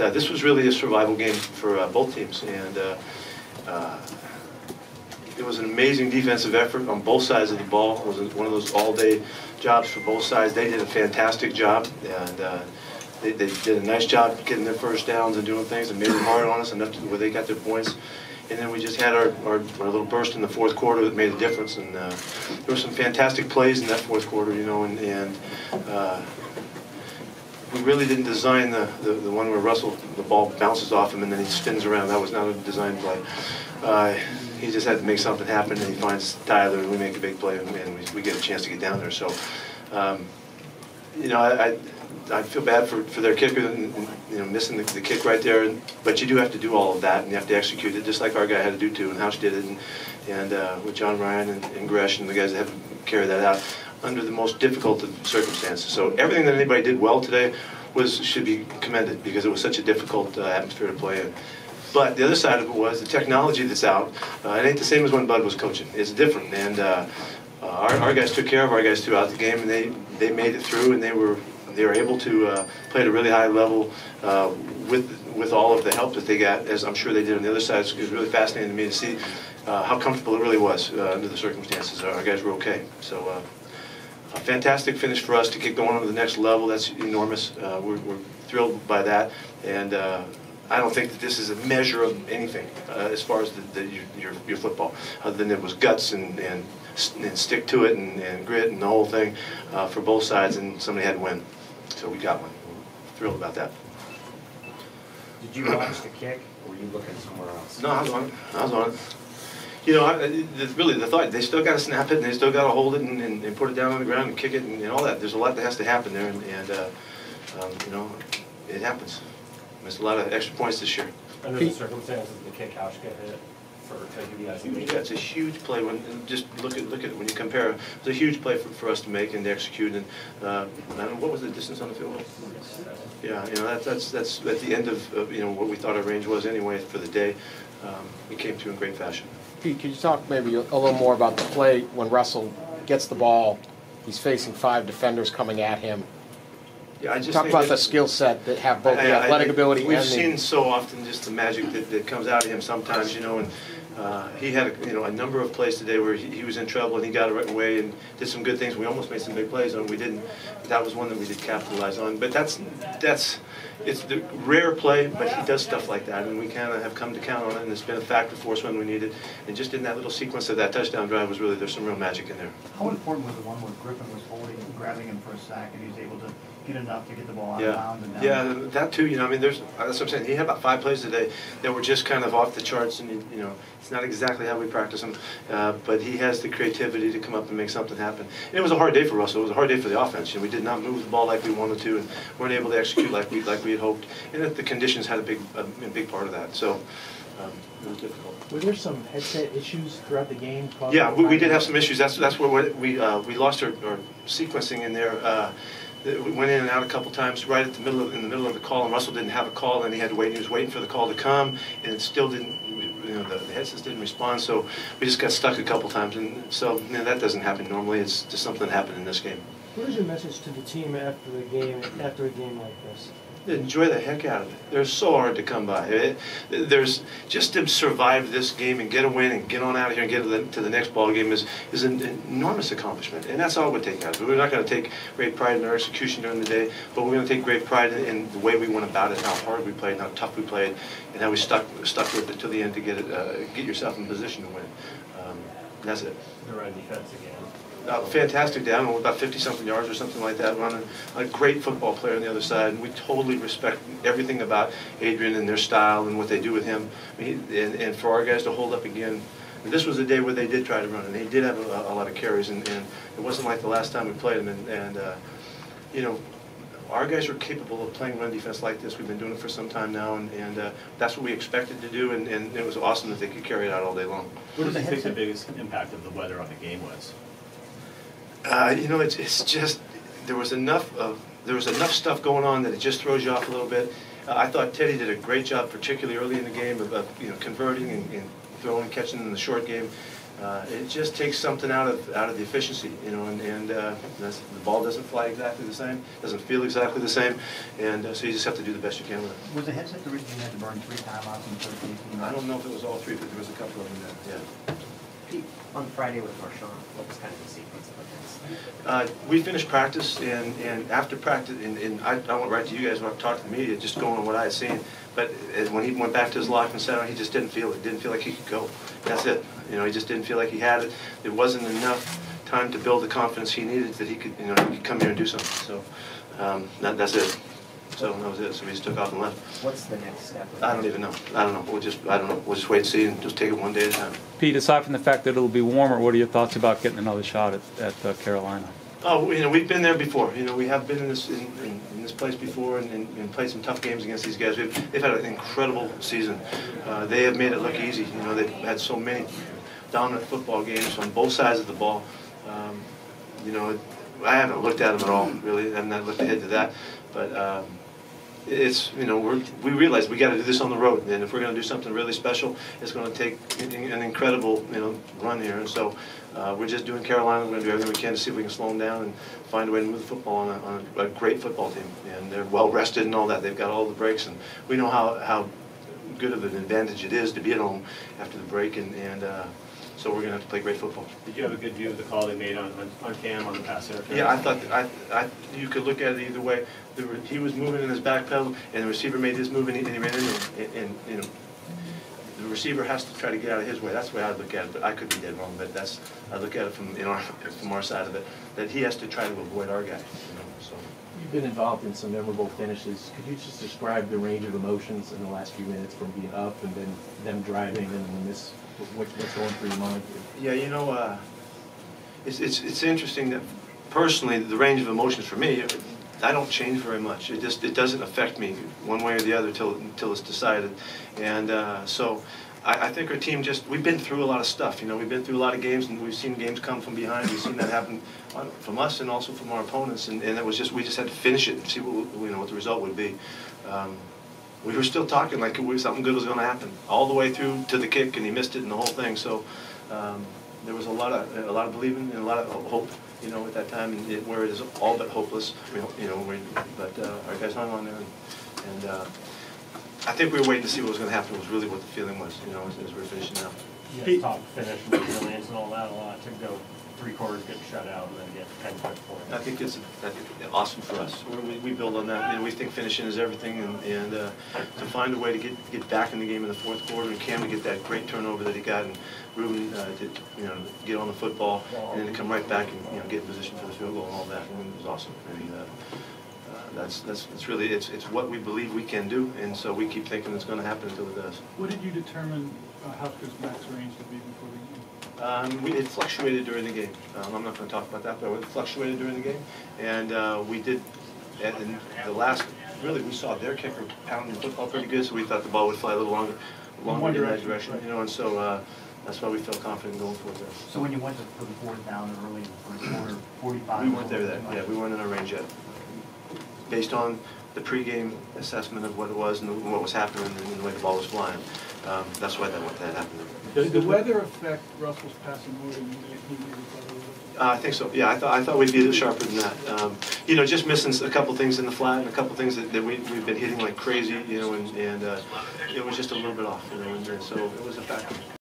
This was really a survival game for both teams, and it was an amazing defensive effort on both sides of the ball. It was one of those all-day jobs for both sides. They did a fantastic job, and they did a nice job getting their first downs and doing things and made it hard on us enough to where they got their points. And then we just had our little burst in the fourth quarter that made a difference. And there were some fantastic plays in that fourth quarter, you know, and we really didn't design the one where Russell, the ball bounces off him and then he spins around. That was not a design play. He just had to make something happen, and he finds Tyler, and we make a big play, and we get a chance to get down there. So, you know, I feel bad for their kicker, you know, missing the kick right there. But you do have to do all of that, and you have to execute it, just like our guy had to do too, and Houch did it, and with John Ryan and Gresh and the guys that have carried that out under the most difficult of circumstances. So everything that anybody did well today should be commended, because it was such a difficult atmosphere to play in. But the other side of it was the technology that's out. It ain't the same as when Bud was coaching. It's different, and our guys took care of our guys throughout the game, and they made it through, and they were able to play at a really high level with all of the help that they got, as I'm sure they did on the other side. It was really fascinating to me to see how comfortable it really was under the circumstances. Our guys were okay. So a fantastic finish for us to get going on to the next level. That's enormous. We're thrilled by that, and I don't think that this is a measure of anything as far as your football, other than it was guts and stick to it and grit and the whole thing for both sides, and somebody had to win. So we got one. Thrilled about that. Did you watch the kick, or were you looking somewhere else? No, I was on it. I was on it. You know, really the thought, they still got to snap it, and they still got to hold it and put it down on the ground and kick it and all that. There's a lot that has to happen there, and you know, it happens. Missed a lot of extra points this year. Under the circumstances, the kick Houch got hit for you guys. Yeah, it's a huge play. When just look at it when you compare. It's a huge play for us to make and to execute. And I don't know, what was the distance on the field? Yeah, you know, that's at the end of you know what we thought our range was anyway for the day. We came through in great fashion. Pete, could you talk maybe a little more about the play when Russell gets the ball? He's facing 5 defenders coming at him. Yeah, I just talk about the skill set that have both the athletic ability we've and seen so often just the magic that comes out of him sometimes, you know, and he had a number of plays today where he was in trouble and he got it away and did some good things. We almost made some big plays on. We didn't. That was one that we did capitalize on. But it's the rare play, but he does stuff like that, and we kind of have come to count on it, and it's been a factor for us when we need it. And just in that little sequence of that touchdown drive was really, there's some real magic in there. How important was the one where Griffin was holding and grabbing him for a sack, and he was able to get enough to get the ball out of bounds? And yeah, that too. You know, I mean, that's what I'm saying. He had about 5 plays today that were just kind of off the charts, and you know, it's not exactly how we practice them, but he has the creativity to come up and make something happen. And it was a hard day for us. It was a hard day for the offense. You know, we did not move the ball like we wanted to, and weren't able to execute like we had hoped. And the conditions had a big part of that. So it was difficult. Were there some headset issues throughout the game? Yeah, we did have some issues. That's where we lost our sequencing in there. We went in and out a couple times right at in the middle of the call, and Russell didn't have a call, and he had to wait. He was waiting for the call to come, and it still didn't. You know, the headsets didn't respond, so we just got stuck a couple times. And so you know, that doesn't happen normally. It's just something that happened in this game. What is your message to the team after a game like this? Enjoy the heck out of it. They're so hard to come by. There's just to survive this game and get a win and get on out of here and get to the next ball game is an enormous accomplishment, and that's all we take out of it. We're not going to take great pride in our execution during the day, but we're going to take great pride in the way we went about it, how hard we played, how tough we played, and how we stuck with it to the end to get yourself in position to win. That's it. The run defense again. Fantastic day. I don't know, about 50-something yards or something like that. Running a great football player on the other side, and we totally respect everything about Adrian and their style and what they do with him. And for our guys to hold up again, this was a day where they did try to run, and they did have a lot of carries, and it wasn't like the last time we played them. And you know, our guys are capable of playing run defense like this. We've been doing it for some time now, and that's what we expected to do, and it was awesome that they could carry it out all day long. What do you think the biggest impact of the weather on the game was? You know, it's just there was enough stuff going on that it just throws you off a little bit. I thought Teddy did a great job, particularly early in the game, of you know, converting and throwing and catching in the short game. It just takes something out of the efficiency, you know, and the ball doesn't fly exactly the same, doesn't feel exactly the same, and so you just have to do the best you can with it. Was the headset the reason you had to burn 3 timeouts in the first 18 minutes? I don't know if it was all 3, but there was a couple of them there, yeah. Pete, on Friday with Marshawn, what was kind of the sequence of events? We finished practice, and after practice, and I went right to you guys when I talked to the media, just going on what I had seen. But when he went back to his locker and sat down, he just didn't feel it. Didn't feel like he could go. That's it. You know, he just didn't feel like he had it. There wasn't enough time to build the confidence he needed that he could, you know, he could come here and do something. So that's it. So that was it. So we just took off and left. What's the next step? I don't even know. I don't know. I don't know. We'll just wait and see and just take it one day at a time. Pete, aside from the fact that it'll be warmer, what are your thoughts about getting another shot at Carolina? Oh, you know, we've been there before. You know, we have been in this place before and played some tough games against these guys. They've had an incredible season. They have made it look easy. You know, they've had so many dominant football games on both sides of the ball. You know, I haven't looked at them at all, really. I've not looked ahead to that. But it's, you know, we realize we got to do this on the road, and if we're going to do something really special, it's going to take an incredible, you know, run here. And so we're just doing Carolina. We're going to do everything we can to see if we can slow them down and find a way to move the football on a great football team. And they're well rested and all that. They've got all the breaks, and we know how good of an advantage it is to be at home after the break. And so we're going to have to play great football. Did you have a good view of the call they made on Cam on the pass interference? Yeah, I thought you could look at it either way. He was moving in his back pedal, and the receiver made his move, and he ran into him. And you know, the receiver has to try to get out of his way. That's the way I look at it. But I could be dead wrong. But I look at it from our side of it, that he has to try to avoid our guy. You know, so. You've been involved in some memorable finishes. Could you just describe the range of emotions in the last few minutes from being up and then them driving and then this? What's going through your mind? Yeah, you know, it's interesting that personally the range of emotions for me, I don't change very much. It doesn't affect me one way or the other until it's decided. And so I think our team we've been through a lot of stuff. You know, we've been through a lot of games, and we've seen games come from behind. We've seen that happen from us and also from our opponents. And it was we just had to finish it and see what the result would be. We were still talking like something good was going to happen all the way through to the kick, and he missed it and the whole thing. So there was a lot of believing and a lot of hope, you know, at that time, where it is all but hopeless. You know, but our guys hung on there, and I think we were waiting to see what was going to happen. Was really what the feeling was, you know, as we were finishing out. You talk finish and resilience and all that a lot to go 3 quarters, get shut out, and then get 10 points. I think it's awesome for us. We build on that. You know, we think finishing is everything, and to find a way to get back in the game in the 4th quarter, and Cam to get that great turnover that he got, and Ruben to get on the football, and then to come right back and get in position for the field goal and all that. And it was awesome. And, that's really it's what we believe we can do, and so we keep thinking it's going to happen until it does. What did you determine Hopkins' max range to be before the game? It fluctuated during the game. I'm not going to talk about that, but it fluctuated during the game. And we did, in the last, really, we saw their kicker pounding the football pretty good, so we thought the ball would fly a little longer in that direction. Right. You know, and so that's why we felt confident going for it there. So when you went for the 4th down early in the 1st quarter, 45. We weren't there then. Yeah, we weren't in our range yet. Based on the pregame assessment of what it was and what was happening and the way the ball was flying, that's why that happened. Did the weather affect Russell's passing more than he needed? I think so. Yeah, I thought we'd be a little sharper than that. You know, just missing a couple things in the flat and a couple things that we've been hitting like crazy. You know, and it was just a little bit off. You know, and so it was a factor.